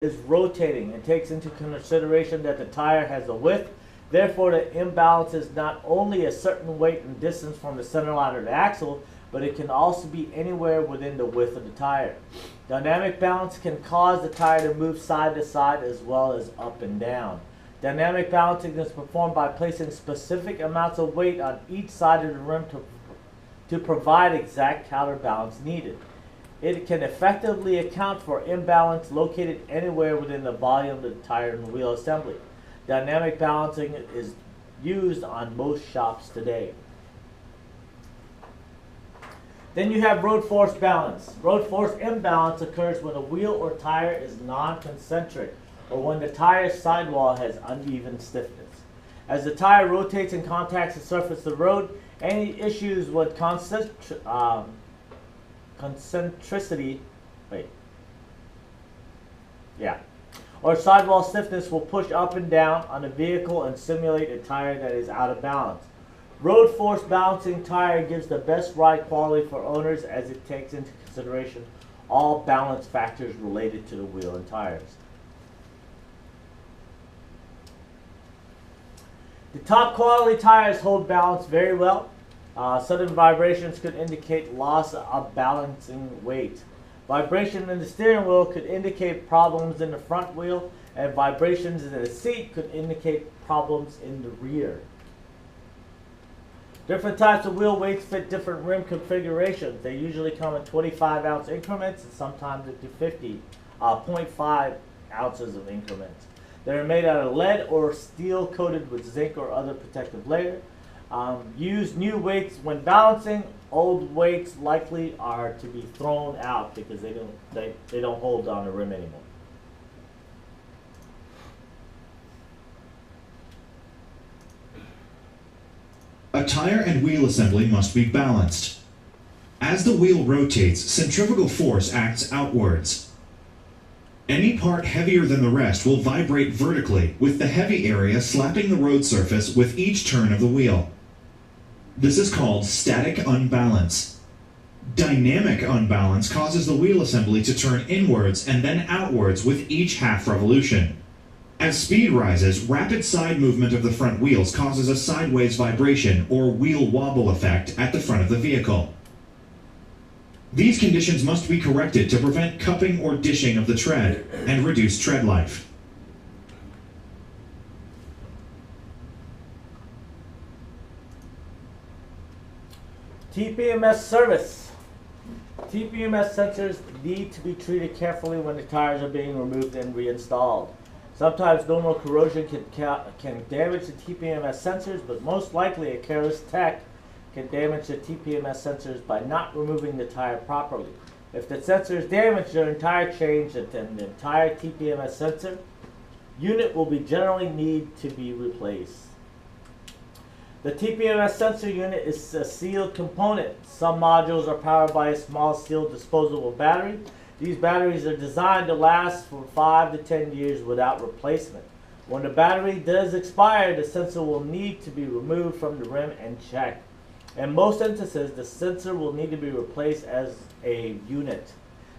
is rotating and takes into consideration that the tire has a width. Therefore, the imbalance is not only a certain weight and distance from the center line of the axle, but it can also be anywhere within the width of the tire. Dynamic balance can cause the tire to move side to side as well as up and down. Dynamic balancing is performed by placing specific amounts of weight on each side of the rim to provide exact counterbalance needed. It can effectively account for imbalance located anywhere within the volume of the tire and wheel assembly. Dynamic balancing is used on most shops today. Then you have road force balance. Road force imbalance occurs when a wheel or tire is non-concentric or when the tire sidewall has uneven stiffness. As the tire rotates and contacts the surface of the road, any issues with concentricity, or sidewall stiffness will push up and down on the vehicle and simulate a tire that is out of balance. Road force balancing tire gives the best ride quality for owners as it takes into consideration all balance factors related to the wheel and tires. The top quality tires hold balance very well. Sudden vibrations could indicate loss of balancing weight. Vibration in the steering wheel could indicate problems in the front wheel, and vibrations in the seat could indicate problems in the rear. Different types of wheel weights fit different rim configurations. They usually come in 25-ounce increments and sometimes up to 0.5 ounces of increments. They are made out of lead or steel coated with zinc or other protective layer. Use new weights when balancing. Old weights likely are to be thrown out because they don't hold on the rim anymore. A tire and wheel assembly must be balanced. As the wheel rotates, centrifugal force acts outwards. Any part heavier than the rest will vibrate vertically, with the heavy area slapping the road surface with each turn of the wheel. This is called static unbalance. Dynamic unbalance causes the wheel assembly to turn inwards and then outwards with each half revolution. As speed rises, rapid side movement of the front wheels causes a sideways vibration or wheel wobble effect at the front of the vehicle. These conditions must be corrected to prevent cupping or dishing of the tread and reduce tread life. Tpms service. Tpms sensors need to be treated carefully when the tires are being removed and reinstalled. Sometimes normal corrosion can damage the TPMS sensors, but most likely a careless tech can damage the TPMS sensors by not removing the tire properly. If the sensor is damaged during tire change, then the entire TPMS sensor unit will generally need to be replaced. The TPMS sensor unit is a sealed component. Some modules are powered by a small sealed disposable battery. These batteries are designed to last for 5 to 10 years without replacement. When the battery does expire, the sensor will need to be removed from the rim and checked. In most instances, the sensor will need to be replaced as a unit.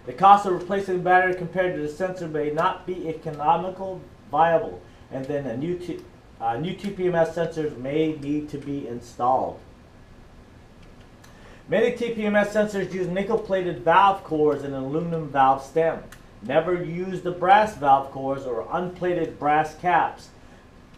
The cost of replacing the battery compared to the sensor may not be economical viable, and then new TPMS sensors may need to be installed. Many TPMS sensors use nickel-plated valve cores and an aluminum valve stem. Never use the brass valve cores or unplated brass caps.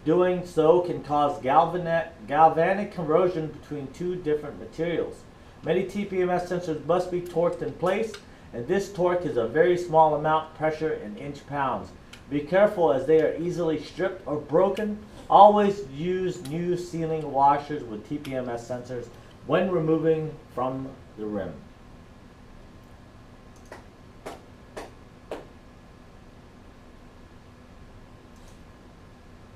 Doing so can cause galvanic corrosion between two different materials. Many TPMS sensors must be torqued in place, and this torque is a very small amount, pressure in inch-pounds. Be careful as they are easily stripped or broken. Always use new sealing washers with TPMS sensors when removing from the rim.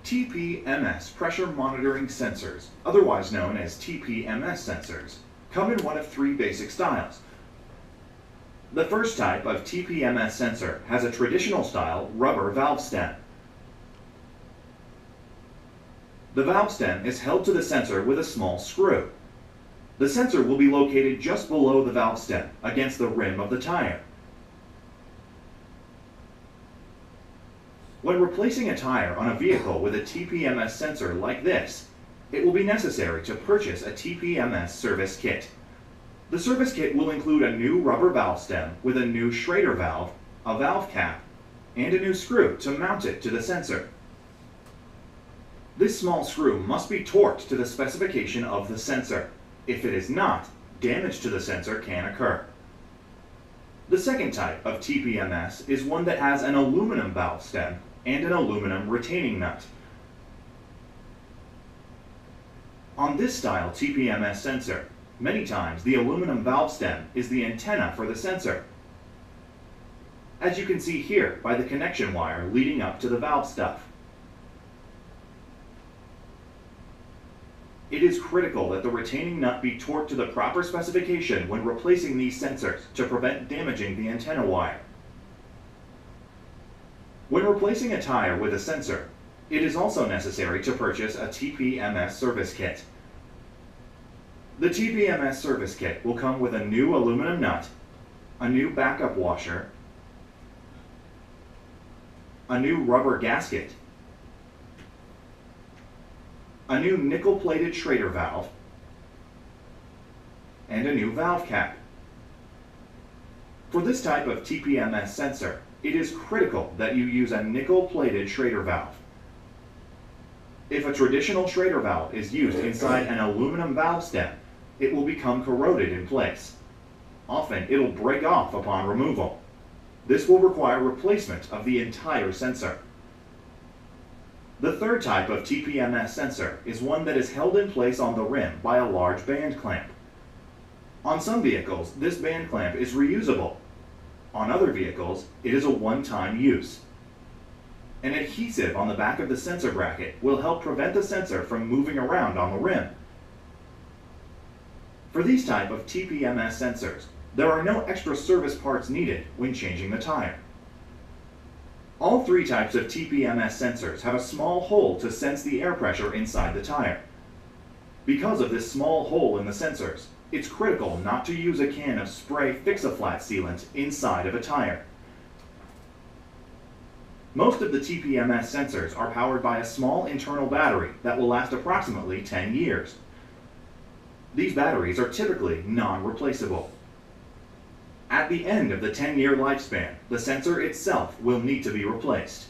TPMS pressure monitoring sensors, otherwise known as TPMS sensors, come in one of three basic styles. The first type of TPMS sensor has a traditional style rubber valve stem. The valve stem is held to the sensor with a small screw. The sensor will be located just below the valve stem, against the rim of the tire. When replacing a tire on a vehicle with a TPMS sensor like this, it will be necessary to purchase a TPMS Service Kit. The Service Kit will include a new rubber valve stem with a new Schrader valve, a valve cap, and a new screw to mount it to the sensor. This small screw must be torqued to the specification of the sensor. If it is not, damage to the sensor can occur. The second type of TPMS is one that has an aluminum valve stem and an aluminum retaining nut. On this style TPMS sensor, many times the aluminum valve stem is the antenna for the sensor, as you can see here by the connection wire leading up to the valve stuff. It is critical that the retaining nut be torqued to the proper specification when replacing these sensors to prevent damaging the antenna wire. When replacing a tire with a sensor, it is also necessary to purchase a TPMS Service Kit. The TPMS Service Kit will come with a new aluminum nut, a new backup washer, a new rubber gasket, a new nickel-plated Schrader valve, and a new valve cap. For this type of TPMS sensor, it is critical that you use a nickel-plated Schrader valve. If a traditional Schrader valve is used inside an aluminum valve stem, it will become corroded in place. Often, it'll break off upon removal. This will require replacement of the entire sensor. The third type of TPMS sensor is one that is held in place on the rim by a large band clamp. On some vehicles, this band clamp is reusable. On other vehicles, it is a one-time use. An adhesive on the back of the sensor bracket will help prevent the sensor from moving around on the rim. For these type of TPMS sensors, there are no extra service parts needed when changing the tire. All three types of TPMS sensors have a small hole to sense the air pressure inside the tire. Because of this small hole in the sensors, it's critical not to use a can of spray Fix-A-Flat sealant inside of a tire. Most of the TPMS sensors are powered by a small internal battery that will last approximately 10 years. These batteries are typically non-replaceable. At the end of the 10-year lifespan, the sensor itself will need to be replaced.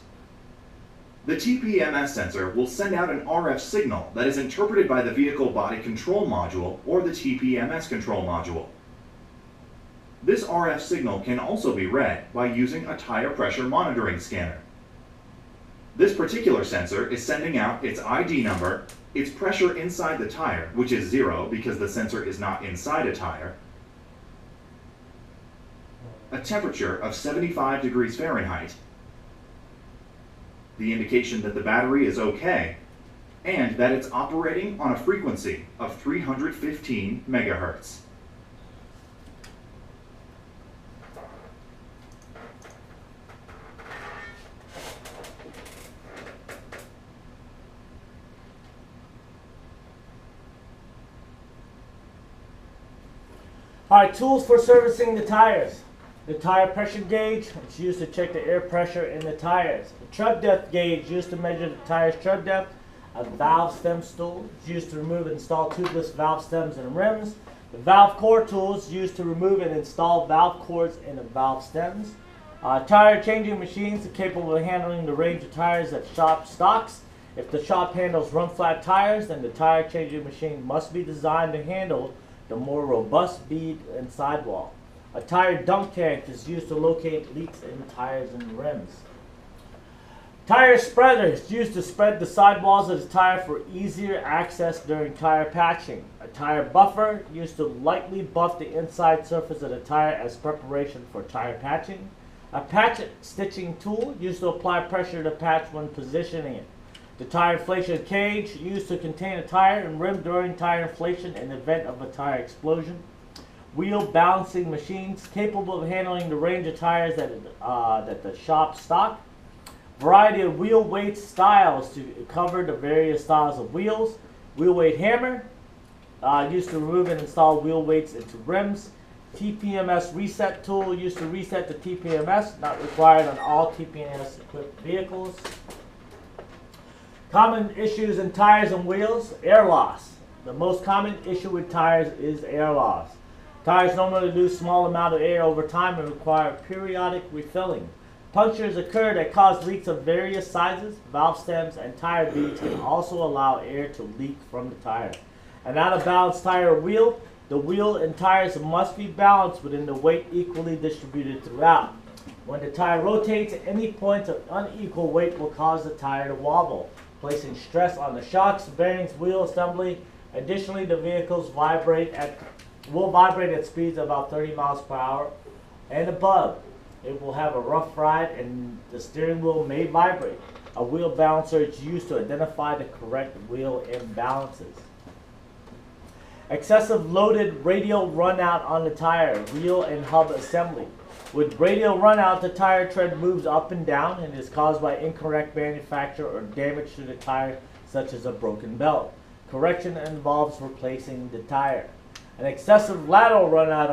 The TPMS sensor will send out an RF signal that is interpreted by the vehicle body control module or the TPMS control module. This RF signal can also be read by using a tire pressure monitoring scanner. This particular sensor is sending out its ID number, its pressure inside the tire, which is 0 because the sensor is not inside a tire, a temperature of 75 degrees Fahrenheit, the indication that the battery is okay, and that it's operating on a frequency of 315 megahertz. Alright, tools for servicing the tires. The tire pressure gauge, it's used to check the air pressure in the tires. The tread depth gauge, used to measure the tire's tread depth. A valve stem stool, it's used to remove and install tubeless valve stems and rims. The valve core tool is used to remove and install valve cores in the valve stems. Tire changing machines are capable of handling the range of tires that shop stocks. If the shop handles run flat tires, then the tire changing machine must be designed to handle the more robust bead and sidewall. A tire dunk tank is used to locate leaks in tires and rims. Tire spreader is used to spread the sidewalls of the tire for easier access during tire patching. A tire buffer used to lightly buff the inside surface of the tire as preparation for tire patching. A patch stitching tool used to apply pressure to patch when positioning it. The tire inflation cage used to contain a tire and rim during tire inflation in the event of a tire explosion. Wheel balancing machines capable of handling the range of tires that the shop stock. Variety of wheel weight styles to cover the various styles of wheels. Wheel weight hammer used to remove and install wheel weights into rims. TPMS reset tool used to reset the TPMS, not required on all TPMS equipped vehicles. Common issues in tires and wheels, air loss. The most common issue with tires is air loss. Tires normally lose small amount of air over time and require periodic refilling. Punctures occur that cause leaks of various sizes. Valve stems and tire beads can also allow air to leak from the tire. An out-of-balance tire or wheel. The wheel and tires must be balanced within the weight equally distributed throughout. When the tire rotates, any point of unequal weight will cause the tire to wobble, placing stress on the shocks, bearings, wheel assembly. Additionally, the vehicles will vibrate at speeds of about 30 miles per hour and above. It will have a rough ride and the steering wheel may vibrate. A wheel balancer is used to identify the correct wheel imbalances. Excessive loaded radial runout on the tire, wheel and hub assembly. With radial runout, the tire tread moves up and down and is caused by incorrect manufacture or damage to the tire, such as a broken belt. Correction involves replacing the tire. An excessive lateral runout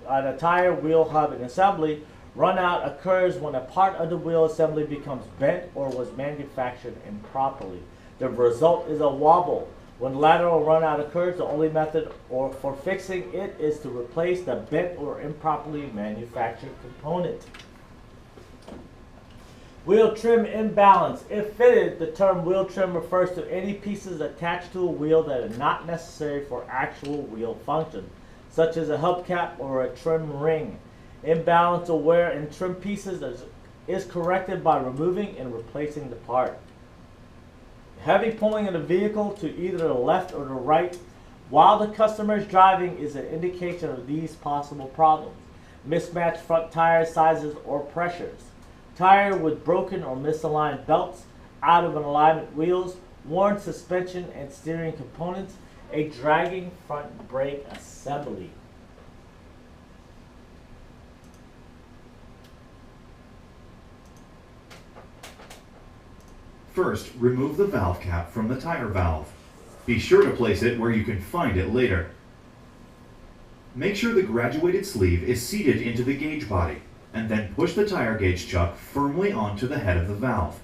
on a tire, wheel, hub, and assembly. Runout occurs when a part of the wheel assembly becomes bent or was manufactured improperly. The result is a wobble. When lateral runout occurs, the only method for fixing it is to replace the bent or improperly manufactured component. Wheel trim imbalance. If fitted, the term wheel trim refers to any pieces attached to a wheel that are not necessary for actual wheel function, such as a hubcap or a trim ring. Imbalance of wear in trim pieces is corrected by removing and replacing the part. Heavy pulling of the vehicle to either the left or the right while the customer is driving is an indication of these possible problems. Mismatched front tire sizes or pressures. Tire with broken or misaligned belts, out of alignment wheels, worn suspension and steering components, a dragging front brake assembly. First, remove the valve cap from the tire valve. Be sure to place it where you can find it later. Make sure the graduated sleeve is seated into the gauge body, and then push the tire gauge chuck firmly onto the head of the valve.